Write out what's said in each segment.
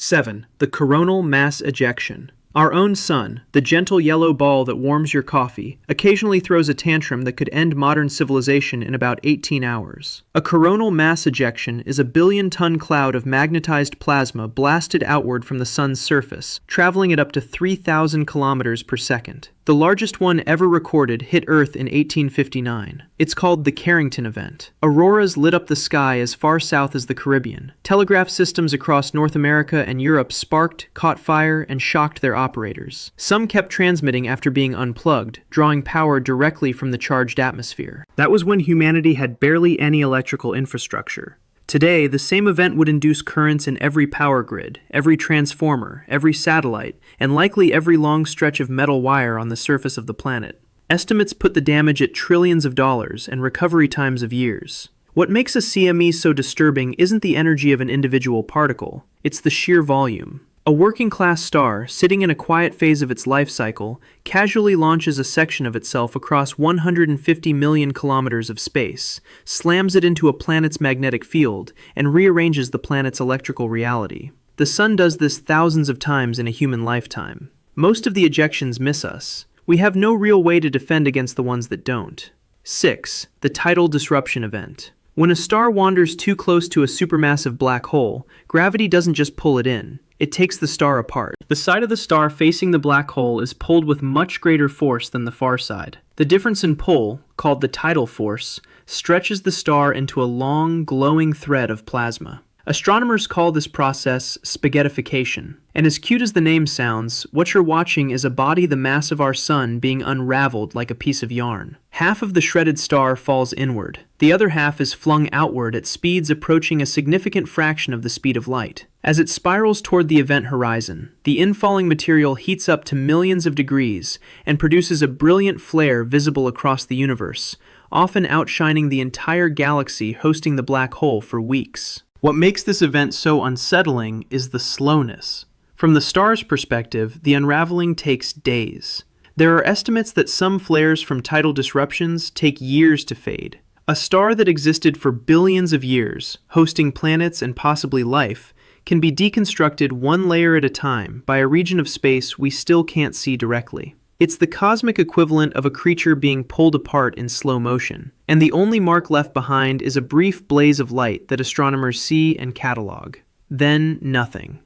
7. The coronal mass ejection. Our own sun, the gentle yellow ball that warms your coffee, occasionally throws a tantrum that could end modern civilization in about 18 hours. A coronal mass ejection is a billion-ton cloud of magnetized plasma blasted outward from the sun's surface, traveling at up to 3,000 kilometers per second. The largest one ever recorded hit Earth in 1859. It's called the Carrington event. Auroras lit up the sky as far south as the Caribbean. Telegraph systems across North America and Europe sparked, caught fire, and shocked their operators. Some kept transmitting after being unplugged, drawing power directly from the charged atmosphere. That was when humanity had barely any electrical infrastructure. Today, the same event would induce currents in every power grid, every transformer, every satellite, and likely every long stretch of metal wire on the surface of the planet. Estimates put the damage at trillions of dollars and recovery times of years. What makes a CME so disturbing isn't the energy of an individual particle, it's the sheer volume. A working-class star, sitting in a quiet phase of its life cycle, casually launches a section of itself across 150 million kilometers of space, slams it into a planet's magnetic field, and rearranges the planet's electrical reality. The Sun does this thousands of times in a human lifetime. Most of the ejections miss us. We have no real way to defend against the ones that don't. 6. The tidal disruption event. When a star wanders too close to a supermassive black hole, gravity doesn't just pull it in. It takes the star apart. The side of the star facing the black hole is pulled with much greater force than the far side. The difference in pull, called the tidal force, stretches the star into a long, glowing thread of plasma. Astronomers call this process spaghettification. And as cute as the name sounds, what you're watching is a body the mass of our sun being unraveled like a piece of yarn. Half of the shredded star falls inward. The other half is flung outward at speeds approaching a significant fraction of the speed of light. As it spirals toward the event horizon, the infalling material heats up to millions of degrees and produces a brilliant flare visible across the universe, often outshining the entire galaxy hosting the black hole for weeks. What makes this event so unsettling is the slowness. From the star's perspective, the unraveling takes days. There are estimates that some flares from tidal disruptions take years to fade. A star that existed for billions of years, hosting planets and possibly life, can be deconstructed one layer at a time by a region of space we still can't see directly. It's the cosmic equivalent of a creature being pulled apart in slow motion, and the only mark left behind is a brief blaze of light that astronomers see and catalog. Then nothing.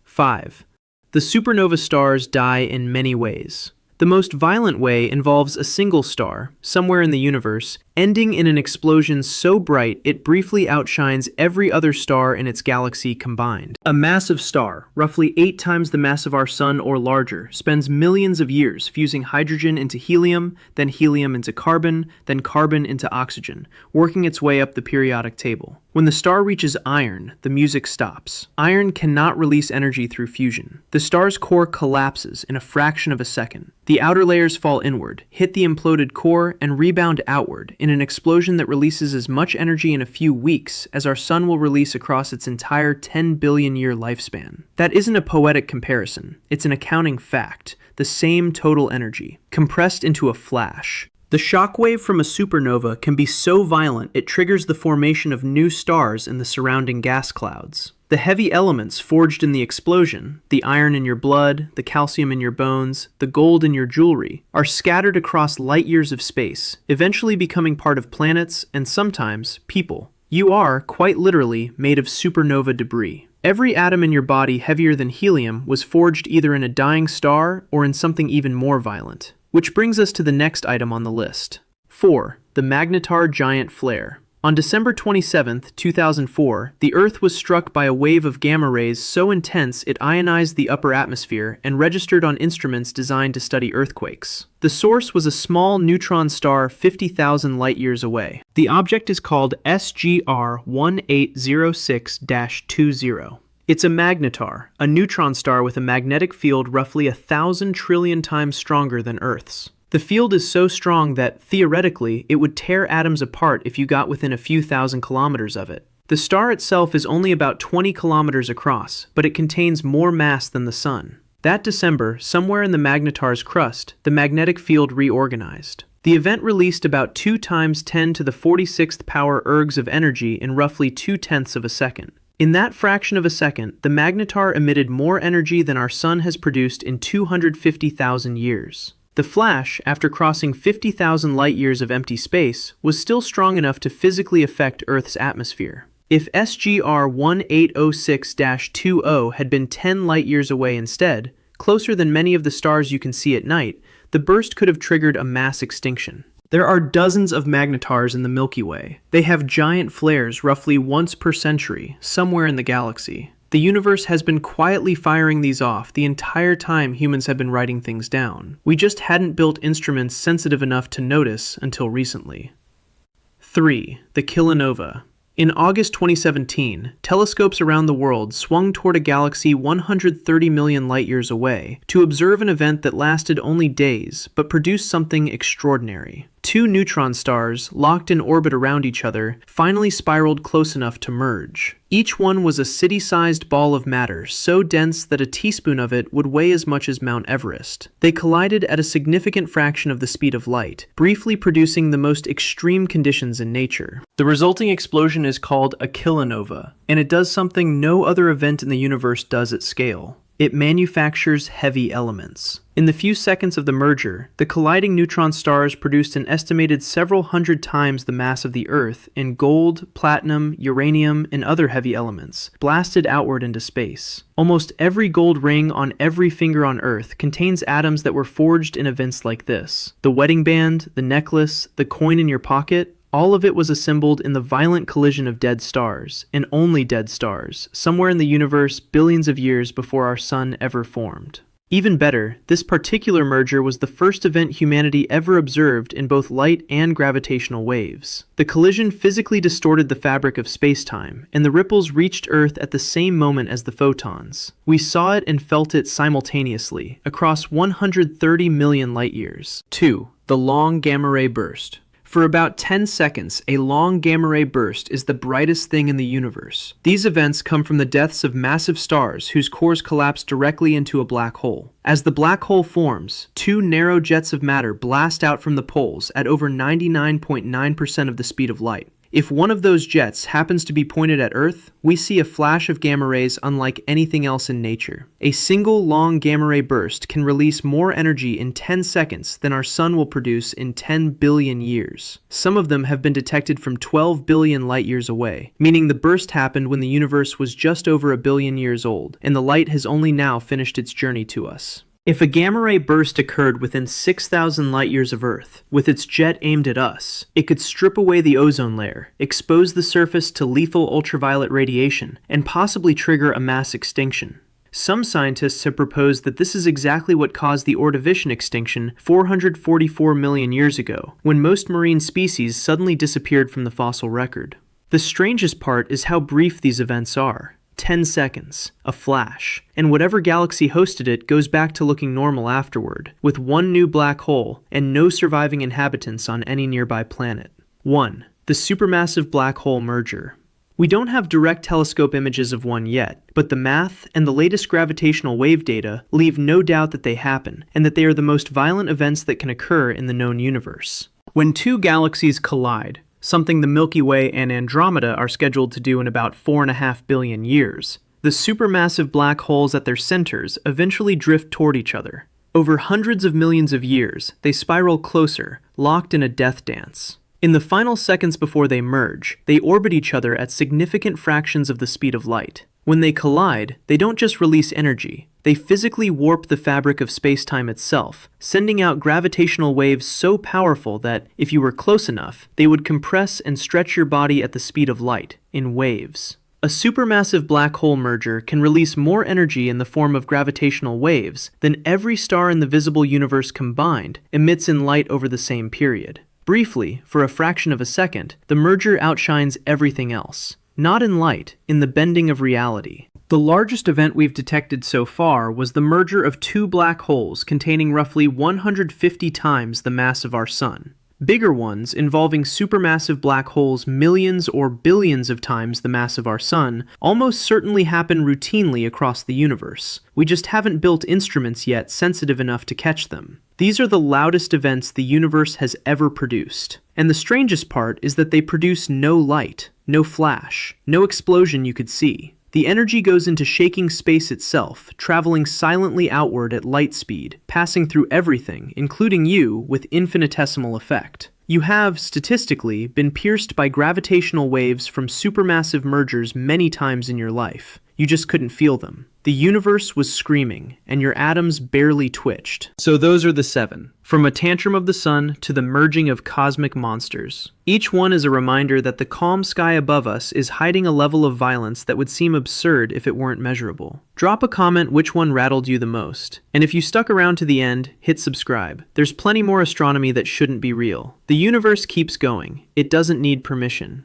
5. The supernova stars die in many ways. The most violent way involves a single star, somewhere in the universe, ending in an explosion so bright it briefly outshines every other star in its galaxy combined. A massive star, roughly 8 times the mass of our sun or larger, spends millions of years fusing hydrogen into helium, then helium into carbon, then carbon into oxygen, working its way up the periodic table. When the star reaches iron, the music stops. Iron cannot release energy through fusion. The star's core collapses in a fraction of a second. The outer layers fall inward, hit the imploded core, and rebound outward in an explosion that releases as much energy in a few weeks as our sun will release across its entire 10 billion year lifespan. That isn't a poetic comparison, it's an accounting fact, the same total energy, compressed into a flash. The shockwave from a supernova can be so violent it triggers the formation of new stars in the surrounding gas clouds. The heavy elements forged in the explosion, the iron in your blood, the calcium in your bones, the gold in your jewelry, are scattered across light years of space, eventually becoming part of planets and sometimes people. You are, quite literally, made of supernova debris. Every atom in your body heavier than helium was forged either in a dying star or in something even more violent. Which brings us to the next item on the list. 4. The magnetar giant flare. On December 27, 2004, the Earth was struck by a wave of gamma rays so intense it ionized the upper atmosphere and registered on instruments designed to study earthquakes. The source was a small neutron star 50,000 light-years away. The object is called SGR 1806-20. It's a magnetar, a neutron star with a magnetic field roughly 1,000 trillion times stronger than Earth's. The field is so strong that, theoretically, it would tear atoms apart if you got within a few thousand kilometers of it. The star itself is only about 20 kilometers across, but it contains more mass than the Sun. That December, somewhere in the magnetar's crust, the magnetic field reorganized. The event released about 2 times 10 to the 46th power ergs of energy in roughly 0.2 of a second. In that fraction of a second, the magnetar emitted more energy than our sun has produced in 250,000 years. The flash, after crossing 50,000 light-years of empty space, was still strong enough to physically affect Earth's atmosphere. If SGR 1806-20 had been 10 light-years away instead, closer than many of the stars you can see at night, the burst could have triggered a mass extinction. There are dozens of magnetars in the Milky Way. They have giant flares roughly once per century, somewhere in the galaxy. The universe has been quietly firing these off the entire time humans have been writing things down. We just hadn't built instruments sensitive enough to notice until recently. 3. The kilonova. In August 2017, telescopes around the world swung toward a galaxy 130 million light-years away to observe an event that lasted only days but produced something extraordinary. Two neutron stars, locked in orbit around each other, finally spiraled close enough to merge. Each one was a city-sized ball of matter so dense that a teaspoon of it would weigh as much as Mount Everest. They collided at a significant fraction of the speed of light, briefly producing the most extreme conditions in nature. The resulting explosion is called a kilonova, and it does something no other event in the universe does at scale. It manufactures heavy elements. In the few seconds of the merger, the colliding neutron stars produced an estimated several hundred times the mass of the Earth in gold, platinum, uranium, and other heavy elements, blasted outward into space. Almost every gold ring on every finger on Earth contains atoms that were forged in events like this. The wedding band, the necklace, the coin in your pocket, all of it was assembled in the violent collision of dead stars, and only dead stars, somewhere in the universe billions of years before our sun ever formed. Even better, this particular merger was the first event humanity ever observed in both light and gravitational waves. The collision physically distorted the fabric of spacetime, and the ripples reached Earth at the same moment as the photons. We saw it and felt it simultaneously, across 130 million light-years. 2. The long gamma-ray burst. For about 10 seconds, a long gamma-ray burst is the brightest thing in the universe. These events come from the deaths of massive stars whose cores collapse directly into a black hole. As the black hole forms, two narrow jets of matter blast out from the poles at over 99.9% of the speed of light. If one of those jets happens to be pointed at Earth, we see a flash of gamma rays unlike anything else in nature. A single long gamma ray burst can release more energy in 10 seconds than our sun will produce in 10 billion years. Some of them have been detected from 12 billion light years away, meaning the burst happened when the universe was just over a billion years old, and the light has only now finished its journey to us. If a gamma-ray burst occurred within 6,000 light-years of Earth, with its jet aimed at us, it could strip away the ozone layer, expose the surface to lethal ultraviolet radiation, and possibly trigger a mass extinction. Some scientists have proposed that this is exactly what caused the Ordovician extinction 444 million years ago, when most marine species suddenly disappeared from the fossil record. The strangest part is how brief these events are. 10 seconds, a flash, and whatever galaxy hosted it goes back to looking normal afterward, with one new black hole and no surviving inhabitants on any nearby planet. 1. The supermassive black hole merger. We don't have direct telescope images of one yet, but the math and the latest gravitational wave data leave no doubt that they happen, and that they are the most violent events that can occur in the known universe. When two galaxies collide, something the Milky Way and Andromeda are scheduled to do in about 4.5 billion years, the supermassive black holes at their centers eventually drift toward each other. Over hundreds of millions of years, they spiral closer, locked in a death dance. In the final seconds before they merge, they orbit each other at significant fractions of the speed of light. When they collide, they don't just release energy, they physically warp the fabric of spacetime itself, sending out gravitational waves so powerful that, if you were close enough, they would compress and stretch your body at the speed of light, in waves. A supermassive black hole merger can release more energy in the form of gravitational waves than every star in the visible universe combined emits in light over the same period. Briefly, for a fraction of a second, the merger outshines everything else. Not in light, in the bending of reality. The largest event we've detected so far was the merger of two black holes containing roughly 150 times the mass of our sun. Bigger ones, involving supermassive black holes millions or billions of times the mass of our sun, almost certainly happen routinely across the universe. We just haven't built instruments yet sensitive enough to catch them. These are the loudest events the universe has ever produced. And the strangest part is that they produce no light, no flash, no explosion you could see. The energy goes into shaking space itself, traveling silently outward at light speed, passing through everything, including you, with infinitesimal effect. You have, statistically, been pierced by gravitational waves from supermassive mergers many times in your life. You just couldn't feel them. The universe was screaming, and your atoms barely twitched. So those are the 7. From a tantrum of the sun to the merging of cosmic monsters. Each one is a reminder that the calm sky above us is hiding a level of violence that would seem absurd if it weren't measurable. Drop a comment which one rattled you the most. And if you stuck around to the end, hit subscribe. There's plenty more astronomy that shouldn't be real. The universe keeps going. It doesn't need permission.